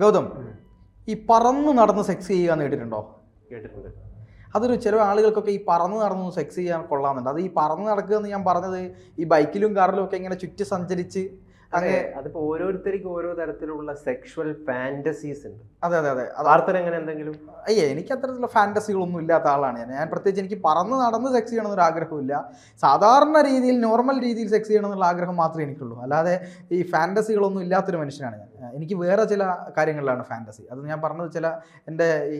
ഗൗതം, ഈ പറന്ന് നടന്ന് സെക്സ് ചെയ്യാന്ന് കേട്ടിട്ടുണ്ടോ? കേട്ടിട്ടുണ്ട്. അതൊരു ചില ആളുകൾക്കൊക്കെ ഈ പറന്ന് നടന്ന് സെക്സ് ചെയ്യാൻ കൊള്ളാമെന്നുണ്ട്. അത് ഈ പറന്ന് നടക്കുക എന്ന് ഞാൻ പറഞ്ഞത് ഈ ബൈക്കിലും കാറിലും ഒക്കെ ഇങ്ങനെ ചുറ്റി സഞ്ചരിച്ച് അങ്ങനെ അതിപ്പോ ഓരോരുത്തർക്കും ഓരോ തരത്തിലുള്ള സെക്ഷുവൽ ഫാന്റസീസ് ഉണ്ട്. അതെ അതെ അതെ. വാർത്തകൾ എങ്ങനെ എന്തെങ്കിലും? അയ്യേ, എനിക്ക് അത്തരത്തിലുള്ള ഫാന്റസികളൊന്നും ഇല്ലാത്ത ആളാണ് ഞാൻ. പ്രത്യേകിച്ച് എനിക്ക് പറന്ന് നടന്ന് സെക്സ് ചെയ്യണമെന്നൊരു ആഗ്രഹമില്ല. സാധാരണ രീതിയിൽ നോർമൽ രീതിയിൽ സെക്സ് ചെയ്യണമെന്നുള്ള ആഗ്രഹം മാത്രമേ എനിക്കുള്ളൂ. അല്ലാതെ ഈ ഫാന്റസികളൊന്നും ഇല്ലാത്തൊരു മനുഷ്യനാണ് ഞാൻ. എനിക്ക് വേറെ ചില കാര്യങ്ങളിലാണ് ഫാന്റസി. അത് ഞാൻ പറഞ്ഞത് ചില എൻ്റെ ഈ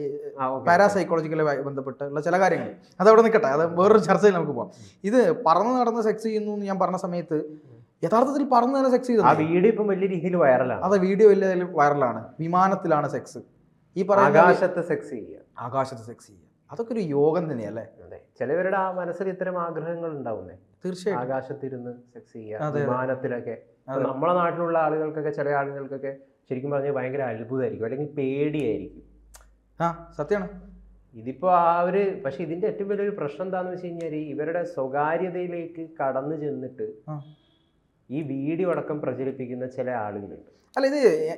പാരാസൈക്കോളജിക്കലുമായി ബന്ധപ്പെട്ടുള്ള ചില കാര്യങ്ങൾ. അതവിടെ നിൽക്കട്ടെ, അത് വേറൊരു ചർച്ചയിൽ നമുക്ക് പോകാം. ഇത് പറന്ന് നടന്ന് സെക്സ് ചെയ്യുന്നു എന്ന് ഞാൻ പറഞ്ഞ സമയത്ത് യഥാർത്ഥത്തിൽ പറന്ന് തന്നെ സെക്സ് ചെയ്തു. ആ വീഡിയോ ഇപ്പം വലിയ രീതിയിൽ വൈറലാണ്. അതെ, വീഡിയോ വലിയ വൈറലാണ്. വിമാനത്തിലാണ് സെക്സ്. ഈ ആകാശത്ത് സെക്സ് ചെയ്യുക, ആകാശത്ത് സെക്സ് ചെയ്യുക, അതൊക്കെ ഒരു യോഗം തന്നെയല്ലേ? അതെ, ചിലവരുടെ ആ മനസ്സിൽ ഇത്തരം ആഗ്രഹങ്ങൾ ഉണ്ടാവുന്നേ. തീർച്ചയായും ആകാശത്തിരുന്ന് സെക്സ് ചെയ്യുക, വിമാനത്തിലൊക്കെ. നമ്മളെ നാട്ടിലുള്ള ആളുകൾക്കൊക്കെ, ചില ആളുകൾക്കൊക്കെ ശരിക്കും പറഞ്ഞാൽ ഭയങ്കര അത്ഭുതമായിരിക്കും, അല്ലെങ്കിൽ പേടിയായിരിക്കും. സത്യമാണ്. ഇതിപ്പോ പക്ഷെ ഇതിന്റെ ഏറ്റവും വലിയൊരു പ്രശ്നം എന്താന്ന് വെച്ച് കഴിഞ്ഞാൽ, ഇവരുടെ സ്വകാര്യതയിലേക്ക് കടന്നു ചെന്നിട്ട് ഈ വീഡിയോ അടക്കം പ്രചരിപ്പിക്കുന്ന ചില ആളുകളുണ്ട്. അല്ല,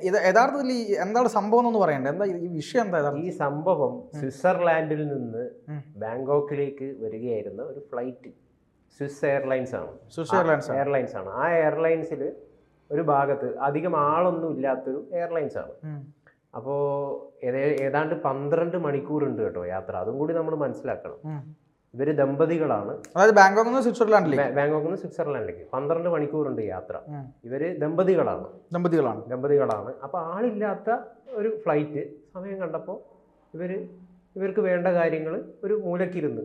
ഇത് യഥാർത്ഥത്തിൽ എന്താണ് സംഭവം എന്നൊന്ന് പറയണ്ടേ? എന്താ ഈ വിഷയം? എന്താ ഈ സംഭവം? സ്വിറ്റ്സർലാൻഡിൽ നിന്ന് ബാങ്കോക്കിലേക്ക് വരികയായിരുന്ന ഒരു ഫ്ലൈറ്റ്, സ്വിസ് എയർലൈൻസ് ആണ്. ആ എയർലൈൻസിൽ ഒരു ഭാഗത്ത് അധികം ആളൊന്നും ഇല്ലാത്തൊരു എയർലൈൻസ് ആണ്. അപ്പോൾ ഏതാണ്ട് 12 മണിക്കൂറുണ്ട് കേട്ടോ യാത്ര. അതും കൂടി നമ്മൾ മനസ്സിലാക്കണം. ഇവര് ദമ്പതികളാണ്. അതായത് ബാങ്കോക്കിൽ നിന്ന് സ്വിറ്റ്സർലാൻഡിലേക്ക് 12 മണിക്കൂറുണ്ട് യാത്ര. ഇവര് ദമ്പതികളാണ്. അപ്പൊ ആളില്ലാത്ത ഒരു ഫ്ലൈറ്റ്. സമയം കണ്ടപ്പോൾ ഇവർക്ക് വേണ്ട കാര്യങ്ങൾ ഒരു മൂലക്കിരുന്ന്,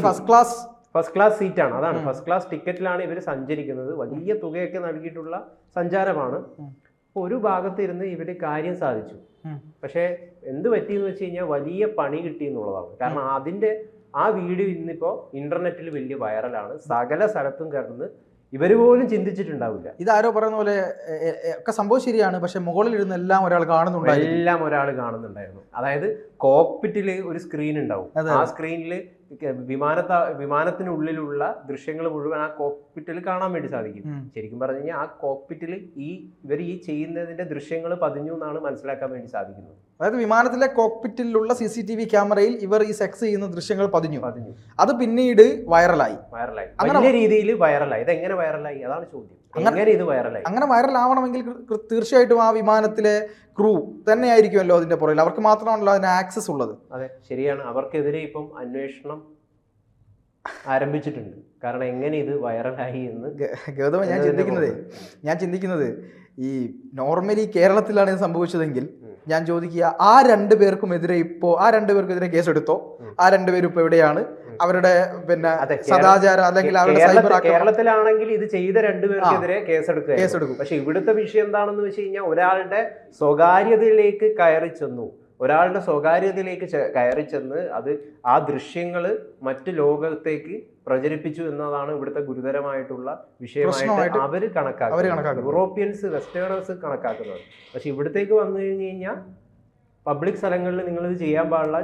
ഫസ്റ്റ് ക്ലാസ് സീറ്റാണ്. അതാണ്, ഫസ്റ്റ് ക്ലാസ് ടിക്കറ്റിലാണ് ഇവർ സഞ്ചരിക്കുന്നത്. വലിയ തുകയൊക്കെ നൽകിയിട്ടുള്ള സഞ്ചാരമാണ്. അപ്പോൾ ഒരു ഭാഗത്ത് ഇരുന്ന് ഇവര് കാര്യം സാധിച്ചു. പക്ഷെ എന്ത് പറ്റിയെന്ന് വെച്ച് കഴിഞ്ഞാൽ വലിയ പണി കിട്ടി എന്നുള്ളതാണ്. കാരണം ആ വീഡിയോ ഇന്നിപ്പോ ഇന്റർനെറ്റിൽ വലിയ വൈറലാണ്. സകല സ്ഥലത്തും കിടന്ന് ഇവര് പോലും ചിന്തിച്ചിട്ടുണ്ടാവില്ല. ഇതാരോ പറയുന്ന പോലെ ഒക്കെ സംഭവം ശരിയാണ്. പക്ഷെ മുകളിൽ ഇരുന്ന് എല്ലാം ഒരാൾ കാണുന്നുണ്ടായിരുന്നു. അതായത് കോക്പിറ്റിൽ ഒരു സ്ക്രീൻ ഉണ്ടാവും. ആ സ്ക്രീനിൽ വിമാനത്തിനുള്ളിലുള്ള ദൃശ്യങ്ങൾ മുഴുവൻ ആ കോക്പിറ്റിൽ കാണാൻ വേണ്ടി സാധിക്കും. ശരിക്കും പറഞ്ഞു കഴിഞ്ഞാൽ ആ കോക്പിറ്റിൽ ഇവർ ചെയ്യുന്നതിന്റെ ദൃശ്യങ്ങൾ പതിഞ്ഞു എന്നാണ് മനസ്സിലാക്കാൻ വേണ്ടി സാധിക്കുന്നത്. അതായത് വിമാനത്തിലെ കോക്പിറ്റിലുള്ള CCTV ക്യാമറയിൽ ഇവർ ഈ സെക്സ് ചെയ്യുന്ന ദൃശ്യങ്ങൾ പതിഞ്ഞു. അത് പിന്നീട് വൈറലായി. വലിയ രീതിയിൽ വൈറലായി. ഇതെങ്ങനെ വൈറലായി? അതാണ് ചോദ്യം. അങ്ങനെ ഇത് വൈറലായി. അങ്ങനെ വൈറലാവണമെങ്കിൽ തീർച്ചയായിട്ടും ആ വിമാനത്തിലെ ക്രൂ തന്നെയായിരിക്കുമല്ലോ അതിന്റെ പുറകിൽ. അവർക്ക് മാത്രമാണല്ലോ അതിന് ആക്സസ് ഉള്ളത്. അതെ, ശരിയാണ്. അവർക്കെതിരെ ഇപ്പം അന്വേഷണം ആരംഭിച്ചിട്ടുണ്ട്. കാരണം എങ്ങനെ ഇത് വൈറലായി എന്ന്. ഗൗതമ, ഞാൻ ചിന്തിക്കുന്നത് ഈ നോർമലി കേരളത്തിലാണ് ഇത് സംഭവിച്ചതെങ്കിൽ ഞാൻ ചോദിക്കുക, ആ രണ്ടുപേർക്കെതിരെ കേസെടുത്തോ? ആ രണ്ടുപേരും ഇപ്പൊ എവിടെയാണ്? അവരുടെ സദാചാര അല്ലെങ്കിൽ അവരുടെ സൈബർ കേരളത്തിലാണെങ്കിൽ ഇത് ചെയ്ത രണ്ടുപേർക്കെതിരെ കേസെടുക്കും. പക്ഷെ ഇവിടുത്തെ വിഷയം എന്താണെന്ന് വെച്ച് കഴിഞ്ഞാൽ, ഒരാളുടെ സ്വകാര്യതയിലേക്ക് കയറി ചെന്ന് അത് ആ ദൃശ്യങ്ങൾ മറ്റു ലോകത്തേക്ക് പ്രചരിപ്പിച്ചു എന്നതാണ് ഇവിടുത്തെ ഗുരുതരമായിട്ടുള്ള വിഷയമായിട്ട് അവര് കണക്കാക്കുന്നത്. യൂറോപ്യൻസ്, വെസ്റ്റേണേഴ്സ് കണക്കാക്കുന്നത്. പക്ഷെ ഇവിടത്തേക്ക് വന്നു കഴിഞ്ഞു കഴിഞ്ഞാൽ പബ്ലിക് സ്ഥലങ്ങളിൽ നിങ്ങളിത് ചെയ്യാൻ പാടില്ല,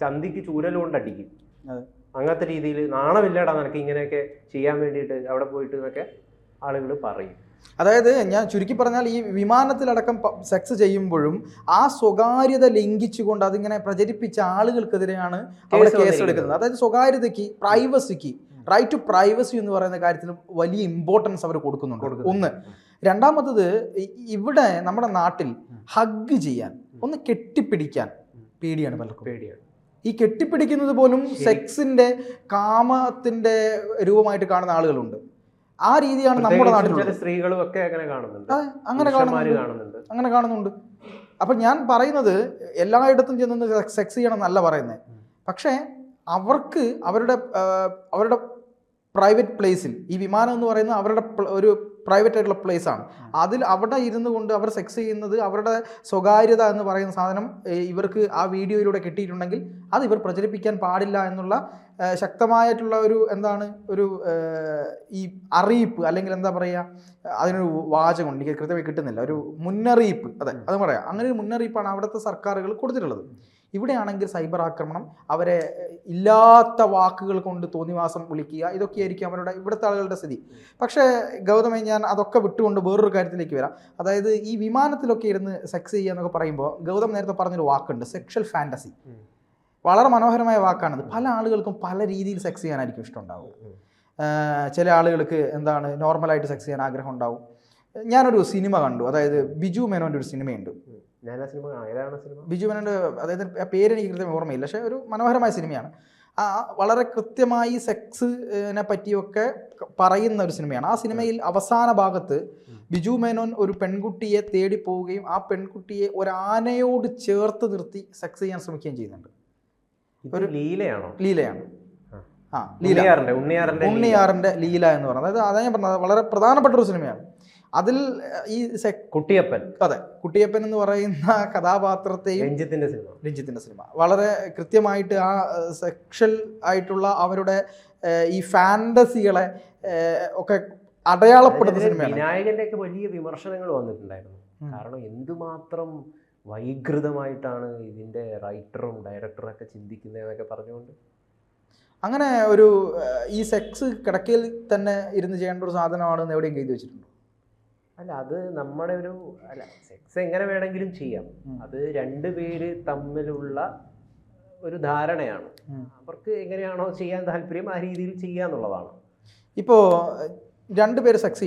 ചന്തിക്ക് ചൂരലുകൊണ്ടടിക്കും. അങ്ങനത്തെ രീതിയിൽ നാണമില്ലടാ നിനക്ക് ഇങ്ങനെയൊക്കെ ചെയ്യാൻ വേണ്ടിയിട്ട് അവിടെ പോയിട്ട് എന്നൊക്കെ ആളുകൾ പറയും. അതായത് ഞാൻ ചുരുക്കി പറഞ്ഞാൽ, ഈ വിമാനത്തിലടക്കം സെക്സ് ചെയ്യുമ്പോഴും ആ സ്വകാര്യത ലംഘിച്ചുകൊണ്ട് അതിങ്ങനെ പ്രചരിപ്പിച്ച ആളുകൾക്കെതിരെയാണ് അവിടെ കേസെടുക്കുന്നത്. അതായത് സ്വകാര്യതയ്ക്ക്, പ്രൈവസിക്ക്, റൈറ്റ് ടു പ്രൈവസി എന്ന് പറയുന്ന കാര്യത്തിൽ വലിയ ഇമ്പോർട്ടൻസ് അവർ കൊടുക്കുന്നുണ്ട്. ഒന്ന്. രണ്ടാമത്തത്, ഇവിടെ നമ്മുടെ നാട്ടിൽ ഹഗ് ചെയ്യാൻ, ഒന്ന് കെട്ടിപ്പിടിക്കാൻ പേടിയാണ് പലർക്കും. ഈ കെട്ടിപ്പിടിക്കുന്നത് പോലും സെക്സിന്റെ, കാമത്തിന്റെ രൂപമായിട്ട് കാണുന്ന ആളുകളുണ്ട്. ആ രീതിയാണ് നമ്മുടെ നാട്ടിലുള്ള സ്ത്രീകളും ഒക്കെ കാണുന്നുണ്ട്. അങ്ങനെ കാണുന്നുണ്ട്. അപ്പൊ ഞാൻ പറയുന്നത് എല്ലായിടത്തും ചെന്ന് സെക്സ് ചെയ്യണം എന്നല്ല പറയുന്നത്. പക്ഷേ അവർക്ക് അവരുടെ പ്രൈവറ്റ് പ്ലേസിൽ, ഈ വിമാനം എന്ന് പറയുന്നത് അവരുടെ ഒരു പ്രൈവറ്റ് ആയിട്ടുള്ള പ്ലേസ് ആണ്. അവിടെ ഇരുന്നു കൊണ്ട് അവർ സെക്സ് ചെയ്യുന്നത്, അവരുടെ സ്വകാര്യത എന്ന് പറയുന്ന സാധനം ഇവർക്ക് ആ വീഡിയോയിലൂടെ കിട്ടിയിട്ടുണ്ടെങ്കിൽ അത് ഇവർ പ്രചരിപ്പിക്കാൻ പാടില്ല എന്നുള്ള ശക്തമായിട്ടുള്ള ഒരു ഈ അറിയിപ്പ്, അല്ലെങ്കിൽ എന്താ പറയുക, അതിനൊരു വാചകമുണ്ട്, എനിക്ക് കൃത്യമായി കിട്ടുന്നില്ല, ഒരു മുന്നറിയിപ്പ്. അത് പറയാം. അങ്ങനെ ഒരു മുന്നറിയിപ്പാണ് അവിടുത്തെ സർക്കാരുകൾ കൊടുത്തിട്ടുള്ളത്. ഇവിടെയാണെങ്കിൽ സൈബർ ആക്രമണം, അവരെ ഇല്ലാത്ത വാക്കുകൾ കൊണ്ട് തോന്നിവാസം വിളിക്കുക, ഇതൊക്കെയായിരിക്കും അവരുടെ ഇവിടുത്തെ ആളുകളുടെ സ്ഥിതി. പക്ഷേ ഗൗതമേ, ഞാൻ അതൊക്കെ വിട്ടുകൊണ്ട് വേറൊരു കാര്യത്തിലേക്ക് വരാം. അതായത് ഈ വിമാനത്തിലൊക്കെ ഇരുന്ന് സെക്സ് ചെയ്യുക എന്നൊക്കെ പറയുമ്പോൾ ഗൗതം നേരത്തെ പറഞ്ഞൊരു വാക്കുണ്ട്, സെക്ഷൽ ഫാൻറ്റസി. വളരെ മനോഹരമായ വാക്കാണിത്. പല ആളുകൾക്കും പല രീതിയിൽ സെക്സ് ചെയ്യാനായിരിക്കും ഇഷ്ടമുണ്ടാവും. ചില ആളുകൾക്ക് എന്താണ് നോർമലായിട്ട് സെക്സ് ചെയ്യാൻ ആഗ്രഹം ഉണ്ടാവും. ഞാനൊരു സിനിമ കണ്ടു, അതായത് ബിജു മേനോൻ്റെ ഒരു സിനിമയുണ്ട്. ബിജു മേനോൻ്റെ, അതായത് പേര് എനിക്ക് കൃത്യം ഓർമ്മയില്ല, പക്ഷേ ഒരു മനോഹരമായ സിനിമയാണ്. വളരെ കൃത്യമായി സെക്സിനെ പറ്റിയൊക്കെ പറയുന്ന ഒരു സിനിമയാണ്. ആ സിനിമയിൽ അവസാന ഭാഗത്ത് ബിജു മേനോൻ ഒരു പെൺകുട്ടിയെ തേടി പോവുകയും ആ പെൺകുട്ടിയെ ഒരു ആനയോട് ചേർത്ത് നിർത്തി സെക്സ് ചെയ്യാൻ ശ്രമിക്കുകയും ചെയ്യുന്നുണ്ട്. ഒരു ലീലയാണ്. ഉണ്ണിയാറിന്റെ ലീല എന്ന് പറയുന്നത്, അതായത് അതാ ഞാൻ പറഞ്ഞത്, വളരെ പ്രധാനപ്പെട്ട ഒരു സിനിമയാണ്. അതിൽ ഈ കുട്ടിയപ്പൻ, അതെ, കുട്ടിയപ്പൻ എന്ന് പറയുന്ന കഥാപാത്രത്തെയും രഞ്ജിത്തിന്റെ സിനിമ വളരെ കൃത്യമായിട്ട് ആ സെക്ഷൽ ആയിട്ടുള്ള അവരുടെ ഈ ഫാന്റസികളെ ഒക്കെ അടയാളപ്പെടുന്ന സിനിമയാണ്. വിനായകന്റെ ഒക്കെ വലിയ വിമർശനങ്ങൾ വന്നിട്ടുണ്ടായിരുന്നു. കാരണം എന്തുമാത്രം വൈകൃതമായിട്ടാണ് ഇതിന്റെ റൈറ്ററും ഡയറക്ടറും ഒക്കെ ചിന്തിക്കുന്നതെന്നൊക്കെ പറഞ്ഞുകൊണ്ട്. അങ്ങനെ ഒരു ഈ സെക്സ് കിടക്കയിൽ തന്നെ ഇരുന്ന് ചെയ്യേണ്ട ഒരു സാധനമാണെന്ന് എവിടെയും എഴുതി വെച്ചിട്ടുണ്ടോ? അല്ല, അത് നമ്മുടെ ഒരു സെക്സ് എങ്ങനെ വേണമെങ്കിലും ചെയ്യാം. അത് രണ്ടുപേര് തമ്മിലുള്ള ഒരു ധാരണയാണ്. അവർക്ക് എങ്ങനെയാണോ ചെയ്യാൻ താല്പര്യം ആ രീതിയിൽ ചെയ്യാന്നുള്ളതാണ്. ഇപ്പോൾ രണ്ടുപേര് സെക്സ്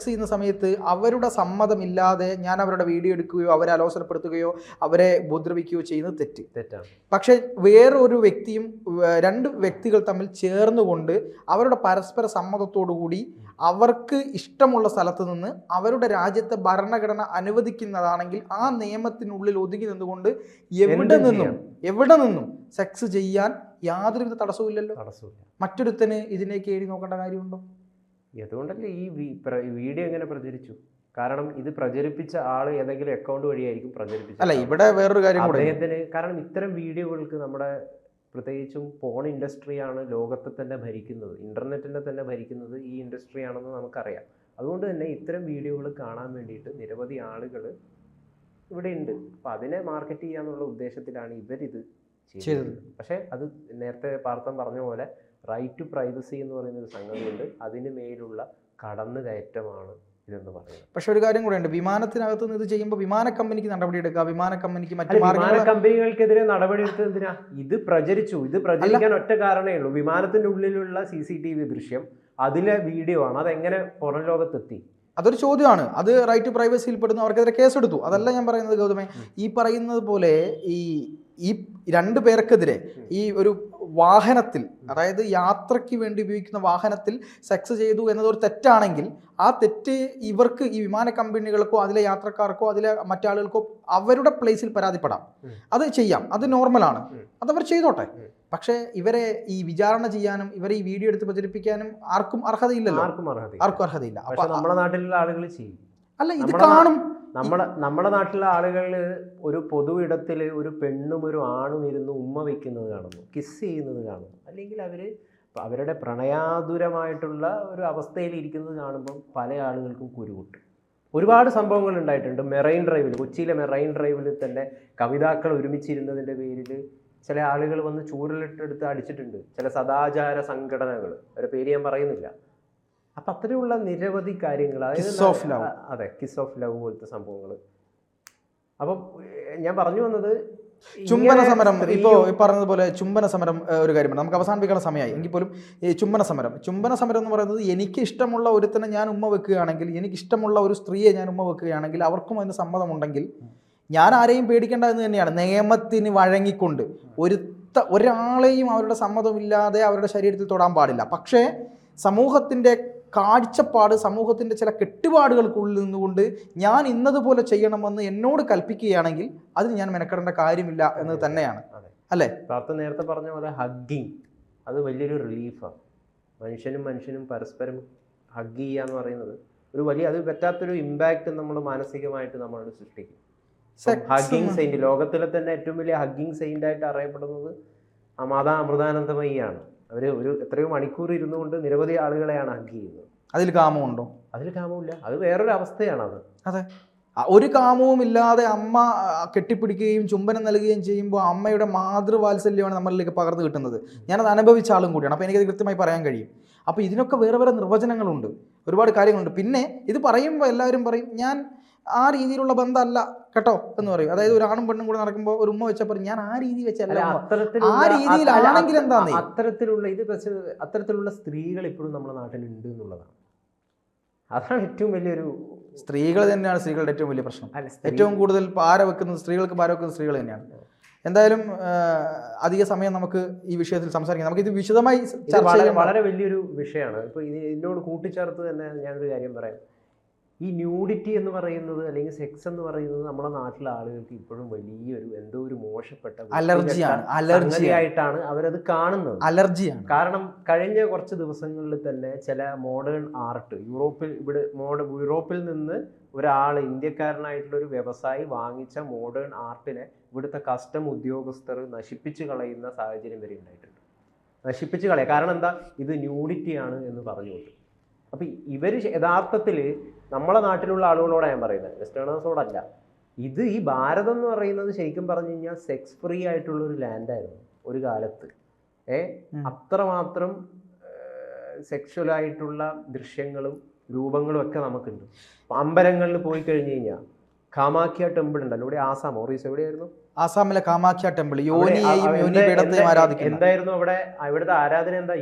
ചെയ്യുന്ന സമയത്ത് അവരുടെ സമ്മതമില്ലാതെ ഞാൻ അവരുടെ വീഡിയോ എടുക്കുകയോ അവരെ അലോസരപ്പെടുത്തുകയോ അവരെ ഉപദ്രവിക്കുകയോ ചെയ്യുന്നത് തെറ്റാണ്. പക്ഷേ വേറൊരു വ്യക്തിയും രണ്ട് വ്യക്തികൾ തമ്മിൽ ചേർന്നുകൊണ്ട് അവരുടെ പരസ്പര സമ്മതത്തോടു കൂടി അവർക്ക് ഇഷ്ടമുള്ള സ്ഥലത്ത് നിന്ന് അവരുടെ രാജ്യത്തെ ഭരണഘടന അനുവദിക്കുന്നതാണെങ്കിൽ ആ നിയമത്തിനുള്ളിൽ ഒതുങ്ങി നിന്നുകൊണ്ട് എവിടെ നിന്നും സെക്സ് ചെയ്യാൻ യാതൊരുവിധ തടസ്സമില്ലല്ലോ. മറ്റൊരുത്തന് ഇതിലേക്ക് എഴുതി നോക്കേണ്ട കാര്യമുണ്ടോ? അതുകൊണ്ടല്ലേ ഈ വീഡിയോ എങ്ങനെ പ്രചരിച്ചു? കാരണം ഇത് പ്രചരിപ്പിച്ച ആള് ഏതെങ്കിലും അക്കൗണ്ട് വഴിയായിരിക്കും പ്രചരിപ്പിച്ചത്. അല്ല, ഇവിടെ വേറൊരു കാര്യം അദ്ദേഹത്തിന്, കാരണം ഇത്തരം വീഡിയോകൾക്ക് നമ്മുടെ പ്രത്യേകിച്ചും പോൺ ഇൻഡസ്ട്രിയാണ് ലോകത്തെ തന്നെ ഭരിക്കുന്നത്, ഇന്റർനെറ്റിനെ തന്നെ ഭരിക്കുന്നത് ഈ ഇൻഡസ്ട്രി ആണെന്ന് നമുക്കറിയാം. അതുകൊണ്ട് തന്നെ ഇത്തരം വീഡിയോകൾ കാണാൻ വേണ്ടിയിട്ട് നിരവധി ആളുകൾ ഇവിടെ ഉണ്ട്. അപ്പം അതിനെ മാർക്കറ്റ് ചെയ്യാന്നുള്ള ഉദ്ദേശത്തിലാണ് ഇവരിത് ചെയ്തത്. പക്ഷേ അത് നേരത്തെ പാർത്ഥൻ പറഞ്ഞ പോലെ റൈറ്റ് ടു പ്രൈവസി എന്ന് പറയുന്ന ഒരു സംഗതിയുണ്ട്. അതിന് മേലുള്ള കടന്നുകയറ്റമാണ് ഇതെന്ന് പറയുന്നത്. പക്ഷെ ഒരു കാര്യം കൂടെ ഉണ്ട്, വിമാനത്തിനകത്ത് നിന്ന് ഇത് ചെയ്യുമ്പോൾ വിമാന കമ്പനിക്ക് നടപടിയെടുക്കുക, വിമാന കമ്പനിക്ക് വിമാന കമ്പനികൾക്കെതിരെ നടപടി എടുത്തത് എന്തിനാ? ഇത് പ്രചരിക്കാൻ ഒറ്റ കാരണമേ ഉള്ളൂ. വിമാനത്തിന്റെ ഉള്ളിലുള്ള CCTV ദൃശ്യം, അതിലെ വീഡിയോ ആണ്. അതെങ്ങനെ പുറം ലോകത്തെത്തി? അതൊരു ചോദ്യമാണ്. അത് റൈറ്റ് ടു പ്രൈവസിയിൽ പെടുന്നു, അവർക്കെതിരെ കേസെടുത്തു. അതല്ല ഞാൻ പറയുന്നത് ഗൗതമേ. ഈ പറയുന്നത് പോലെ ഈ രണ്ടു പേർക്കെതിരെ ഈ ഒരു വാഹനത്തിൽ, അതായത് യാത്രയ്ക്ക് വേണ്ടി ഉപയോഗിക്കുന്ന വാഹനത്തിൽ സെക്സ് ചെയ്തു എന്നതൊരു തെറ്റാണെങ്കിൽ ആ തെറ്റ് ഇവർക്ക്, ഈ വിമാന കമ്പനികൾക്കോ അതിലെ യാത്രക്കാർക്കോ അതിലെ മറ്റാളുകൾക്കോ അവരുടെ പ്ലേസിൽ പരാതിപ്പെടാം. അത് ചെയ്യാം, അത് നോർമലാണ്, അതവർ ചെയ്തോട്ടെ. പക്ഷേ ഇവരെ ഈ വിചാരണ ചെയ്യാനും ഇവരെ ഈ വീഡിയോ എടുത്ത് പ്രചരിപ്പിക്കാനും ആർക്കും അർഹതയില്ലല്ലോ. ആർക്കും അർഹതയില്ല. അപ്പൊ നമ്മുടെ നാട്ടിലുള്ള ആളുകൾ ചെയ്യും. അല്ല, ഇത് കാണും. നമ്മുടെ നാട്ടിലെ ആളുകൾ ഒരു പൊതു ഇടത്തിൽ ഒരു പെണ്ണും ഒരു ആണും ഇരുന്ന് ഉമ്മ വയ്ക്കുന്നത് കാണുന്നു, കിസ് ചെയ്യുന്നത് കാണുന്നു, അല്ലെങ്കിൽ അവരുടെ പ്രണയാതുരമായിട്ടുള്ള ഒരു അവസ്ഥയിൽ ഇരിക്കുന്നത് കാണുമ്പം പല ആളുകൾക്കും കുരുകൂട്ടും. ഒരുപാട് സംഭവങ്ങൾ ഉണ്ടായിട്ടുണ്ട്. മെറൈൻ ഡ്രൈവിൽ, കൊച്ചിയിലെ മെറൈൻ ഡ്രൈവിൽ തന്നെ കവിതാക്കൾ ഒരുമിച്ചിരുന്നതിൻ്റെ പേരിൽ ചില ആളുകൾ വന്ന് ചൂരലിട്ടെടുത്ത് അടിച്ചിട്ടുണ്ട്. ചില സദാചാര സംഘടനകൾ, അവരുടെ പേര് ഞാൻ പറയുന്നില്ല. അപ്പം അത്തരമുള്ള നിരവധി കാര്യങ്ങൾ, അതെ, കിസ് ഓഫ് ലവ് പോലത്തെ സംഭവങ്ങൾ. അപ്പം ഞാൻ പറഞ്ഞു വന്നത്, ചുംബന സമരം, ഇപ്പോൾ പറഞ്ഞതുപോലെ ചുംബന സമരം ഒരു കാര്യമാണ്. നമുക്ക് അവസാനിപ്പിക്കുന്ന സമയമായി എങ്കിൽ പോലും ഈ ചുംബന സമരം എന്ന് പറയുന്നത്, എനിക്ക് ഇഷ്ടമുള്ള ഒരുത്തനെ ഞാൻ ഉമ്മ വെക്കുകയാണെങ്കിൽ, എനിക്കിഷ്ടമുള്ള ഒരു സ്ത്രീയെ ഞാൻ ഉമ്മ വെക്കുകയാണെങ്കിൽ അവർക്കും അതിന് സമ്മതമുണ്ടെങ്കിൽ ഞാൻ ആരെയും പേടിക്കേണ്ട എന്ന് തന്നെയാണ്. നിയമത്തിന് വഴങ്ങിക്കൊണ്ട് ഒരാളെയും അവരുടെ സമ്മതമില്ലാതെ അവരുടെ ശരീരത്തിൽ തൊടാൻ പാടില്ല. പക്ഷേ സമൂഹത്തിൻ്റെ കാഴ്ചപ്പാട്, സമൂഹത്തിൻ്റെ ചില കെട്ടുപാടുകൾക്കുള്ളിൽ നിന്നുകൊണ്ട് ഞാൻ ഇന്നതുപോലെ ചെയ്യണമെന്ന് എന്നോട് കൽപ്പിക്കുകയാണെങ്കിൽ അതിന് ഞാൻ മെനക്കെടേണ്ട കാര്യമില്ല എന്ന് തന്നെയാണ്, അല്ലേ? നേരത്തെ പറഞ്ഞ പോലെ ഹഗ്ഗിങ്, അത് വലിയൊരു റിലീഫാണ്. മനുഷ്യനും പരസ്പരം ഹഗ് ചെയ്യുക എന്ന് പറയുന്നത് ഒരു വലിയ, അത് പറ്റാത്തൊരു ഇമ്പാക്റ്റ് നമ്മൾ മാനസികമായിട്ട് നമ്മളോട് സൃഷ്ടിക്കും. ഹഗ്ഗിങ് സെയിന്റ്, ലോകത്തിലെ തന്നെ ഏറ്റവും വലിയ ഹഗ്ഗിങ് സെയിന്റ് ആയിട്ട് അറിയപ്പെടുന്നത് മാതാ അമൃതാനന്ദമയിയാണ്. അവര് എത്രയോ മണിക്കൂർ ഇരുന്നുകൊണ്ട് നിരവധി ആളുകളെയാണ് ഹഗ് ചെയ്യുന്നത്. അതിൽ കാമമുണ്ടോ? അതിൽ കാമമില്ല, അത് വേറൊരു അവസ്ഥയാണ്. അതെ, ഒരു കാമവും ഇല്ലാതെ അമ്മ കെട്ടിപ്പിടിക്കുകയും ചുംബനം നൽകുകയും ചെയ്യുമ്പോൾ അമ്മയുടെ മാതൃവാത്സല്യമാണ് നമ്മളിലേക്ക് പകർന്നു കിട്ടുന്നത്. ഞാനത് അനുഭവിച്ച ആളും കൂടിയാണ്, അപ്പോൾ എനിക്കത് കൃത്യമായി പറയാൻ കഴിയും. അപ്പോൾ ഇതിനൊക്കെ വേറെ വേറെ നിർവചനങ്ങളുണ്ട്, ഒരുപാട് കാര്യങ്ങളുണ്ട്. പിന്നെ ഇത് പറയുമ്പോൾ എല്ലാവരും പറയും ഞാൻ ആ രീതിയിലുള്ള ബന്ധമല്ല കേട്ടോ എന്ന് പറയും. അതായത് ഒരു ആണും പെണ്ണും കൂടെ നടക്കുമ്പോൾ ഒരു ഉമ്മ വെച്ചാൽ പറയും ഞാൻ ആ രീതി വെച്ചല്ല, ആ രീതിയിലാണെങ്കിൽ എന്താണ് അത്തരത്തിലുള്ള സ്ത്രീകൾ ഇപ്പോഴും നമ്മുടെ നാട്ടിലുണ്ട് എന്നുള്ളതാണ്. അതാണ് ഏറ്റവും വലിയൊരു, സ്ത്രീകൾ തന്നെയാണ് സ്ത്രീകളുടെ ഏറ്റവും വലിയ പ്രശ്നം. ഏറ്റവും കൂടുതൽ പാര വെക്കുന്നത് സ്ത്രീകൾക്ക് പാര വെക്കുന്നത് സ്ത്രീകൾ തന്നെയാണ്. എന്തായാലും അധിക സമയം നമുക്ക് ഈ വിഷയത്തിൽ സംസാരിക്കാം, നമുക്ക് ഇത് വിശദമായി വളരെ വലിയൊരു വിഷയമാണ്. ഇപ്പൊ ഇതിനോട് കൂട്ടിച്ചേർത്ത് തന്നെ ഞാനൊരു കാര്യം പറയാം. ഈ ന്യൂഡിറ്റി എന്ന് പറയുന്നത് അല്ലെങ്കിൽ സെക്സ് എന്ന് പറയുന്നത് നമ്മുടെ നാട്ടിലെ ആളുകൾക്ക് ഇപ്പോഴും വലിയൊരു എന്തോ ഒരു മോശപ്പെട്ട അലർജിയായിട്ടാണ് അവരത് കാണുന്നത്. അലർജിയാണ്. കാരണം കഴിഞ്ഞ കുറച്ച് ദിവസങ്ങളിൽ തന്നെ ചില മോഡേൺ ആർട്ട് യൂറോപ്പിൽ നിന്ന് ഒരാൾ, ഇന്ത്യക്കാരനായിട്ടുള്ള ഒരു വ്യവസായി വാങ്ങിച്ച മോഡേൺ ആർട്ടിനെ ഇവിടുത്തെ കസ്റ്റം ഉദ്യോഗസ്ഥർ നശിപ്പിച്ച് കളയുന്ന സാഹചര്യം വരെ ഉണ്ടായിട്ടുണ്ട്. നശിപ്പിച്ച് കളയുക കാരണം എന്താ, ഇത് ന്യൂഡിറ്റിയാണ് എന്ന് പറഞ്ഞുകൊണ്ട്. അപ്പം ഇവർ യഥാർത്ഥത്തിൽ നമ്മളെ നാട്ടിലുള്ള ആളുകളോടാണ് ഞാൻ പറയുന്നത്, വെസ്റ്റേണേഴ്സോടല്ല. ഇത് ഈ ഭാരതം എന്ന് പറയുന്നത് ശരിക്കും പറഞ്ഞു കഴിഞ്ഞാൽ സെക്സ് ഫ്രീ ആയിട്ടുള്ള ഒരു ലാൻഡായിരുന്നു ഒരു കാലത്ത്. അത്രമാത്രം സെക്ഷുവലായിട്ടുള്ള ദൃശ്യങ്ങളും രൂപങ്ങളും ഒക്കെ നമുക്കുണ്ട്. അമ്പലങ്ങളിൽ പോയി കഴിഞ്ഞ് കഴിഞ്ഞാൽ കാമാഖ്യ ടെമ്പിൾ ഉണ്ടല്ലോ, ഇവിടെ ആസാം, ഒറീസ എവിടെയായിരുന്നു? ആസാമിലെ കാമാഖ്യ ടെമ്പിൾ, എന്തായിരുന്നു അവിടെ? ഇവിടുത്തെ ആരാധന എന്താ?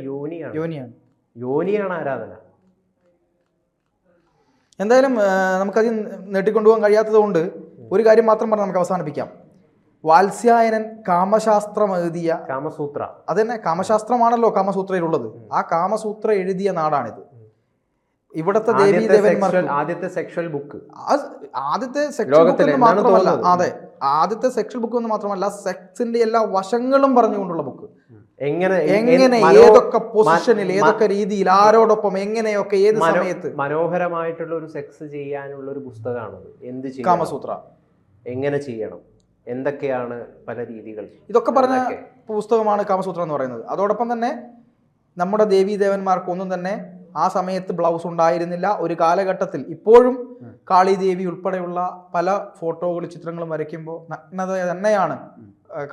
യോനിയാണ് ആരാധന. എന്തായാലും നമുക്കത് നീട്ടിക്കൊണ്ടുപോകാൻ കഴിയാത്തത് കൊണ്ട് ഒരു കാര്യം മാത്രം പറഞ്ഞ് നമുക്ക് അവസാനിപ്പിക്കാം. വാത്സ്യായനൻ കാമശാസ്ത്രം എഴുതിയ കാമസൂത്ര, അതന്നെ കാമശാസ്ത്രമാണല്ലോ കാമസൂത്രയിലുള്ളത്. ആ കാമസൂത്ര എഴുതിയ നാടാണിത്. ഇവിടത്തെ ദേവീദേവന്മാർ ആദ്യത്തെ സെക്ഷൽ ബുക്ക്, ആദ്യത്തെ സെക്ഷൽ ബുക്ക് മാത്രമല്ല, അതെ, ആദ്യത്തെ സെക്ഷൽ ബുക്ക് എന്ന് മാത്രമല്ല, സെക്സിന്റെ എല്ലാ വശങ്ങളും പറഞ്ഞുകൊണ്ടുള്ള ബുക്ക്. എങ്ങനെ ഏതൊക്കെ പൊസിഷനിൽ, ഏതൊക്കെ രീതിയിൽ, ആരോടൊപ്പം, എങ്ങനെയൊക്കെ, ഏത് സമയത്ത് മനോഹരമായിട്ടുള്ള ഒരു സെക്സ് ചെയ്യാനുള്ള ഒരു പുസ്തകമാണത്. എന്ത് ചെയ്യണം, കാമസൂത്ര, എങ്ങനെ ചെയ്യണം, എന്തൊക്കെയാണ് പല രീതികൾ, ഇതൊക്കെ പറഞ്ഞ പുസ്തകമാണ് കാമസൂത്ര എന്ന് പറയുന്നത്. അതോടൊപ്പം തന്നെ നമ്മുടെ ദേവീദേവന്മാർക്കൊന്നും തന്നെ ആ സമയത്ത് ബ്ലൗസ് ഉണ്ടായിരുന്നില്ല. ഒരു കാലഘട്ടത്തിൽ ഇപ്പോഴും കാളിദേവി ഉൾപ്പെടെയുള്ള പല ഫോട്ടോകളും ചിത്രങ്ങളും വരയ്ക്കുമ്പോൾ നഗ്നത തന്നെയാണ്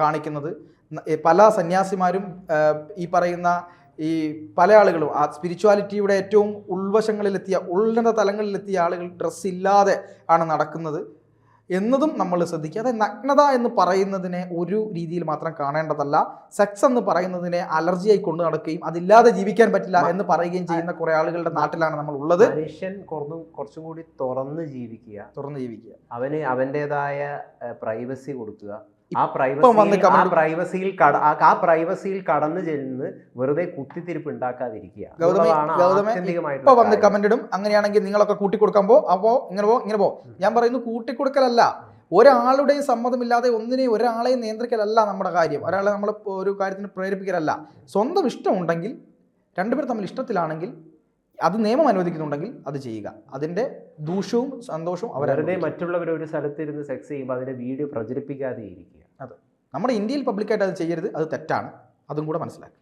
കാണിക്കുന്നത്. പല സന്യാസിമാരും ഈ പറയുന്ന ഈ പല ആളുകളും ആ സ്പിരിച്വാലിറ്റിയുടെ ഏറ്റവും ഉൾവശങ്ങളിലെത്തിയ, ഉന്നത തലങ്ങളിലെത്തിയ ആളുകൾ ഡ്രസ്സ് ഇല്ലാതെ ആണ് നടക്കുന്നത് എന്നതും നമ്മൾ ശ്രദ്ധിക്കുക. അതായത് നഗ്നത എന്ന് പറയുന്നതിനെ ഒരു രീതിയിൽ മാത്രം കാണേണ്ടതല്ല. സെക്സ് എന്ന് പറയുന്നതിനെ അലർജിയായി കൊണ്ടു നടക്കുകയും അതില്ലാതെ ജീവിക്കാൻ പറ്റില്ല എന്ന് പറയുകയും ചെയ്യുന്ന കുറെ ആളുകളുടെ നാട്ടിലാണ് നമ്മൾ ഉള്ളത്. മനുഷ്യൻ കുറച്ചും കൂടി തുറന്ന് ജീവിക്കുക, അവന് അവൻ്റെതായ പ്രൈവസി കൊടുക്കുക. ആ പ്രൈവസിയിൽ കടന്നു ചെല്ലുന്ന വെറുതെ കുത്തിത്തിരിപ്പ് ഉണ്ടാക്കാതിരിക്കുക. ഇപ്പൊ വന്ന് കമന്റ് ഇടും, അങ്ങനെയാണെങ്കിൽ നിങ്ങളൊക്കെ കൂട്ടിക്കൊടുക്കാൻ ഇങ്ങനെ പോ. ഞാൻ പറയുന്നു കൂട്ടിക്കൊടുക്കലല്ല, ഒരാളുടെയും സമ്മതമില്ലാതെ ഒരാളെയും നിയന്ത്രിക്കലല്ല നമ്മുടെ കാര്യം. ഒരാളെ നമ്മൾ ഒരു കാര്യത്തിന് പ്രേരിപ്പിക്കലല്ല. സ്വന്തം ഇഷ്ടമുണ്ടെങ്കിൽ, രണ്ടുപേർ തമ്മിൽ ഇഷ്ടത്തിലാണെങ്കിൽ, അത് നിയമം അനുവദിക്കുന്നുണ്ടെങ്കിൽ അത് ചെയ്യുക. അതിന്റെ ദൂഷ്യവും സന്തോഷവും അവരുടെ മറ്റുള്ളവർ ഒരു സ്ഥലത്തിരുന്ന് സെക്സ് ചെയ്യുമ്പോൾ അതിന്റെ വീഡിയോ പ്രചരിപ്പിക്കാതെ ഇരിക്കുക. അതെ, നമ്മുടെ ഇന്ത്യയിൽ പബ്ലിക്കായിട്ട് അത് ചെയ്യരുത്, അത് തെറ്റാണ്. അതും കൂടെ മനസ്സിലാക്കുക.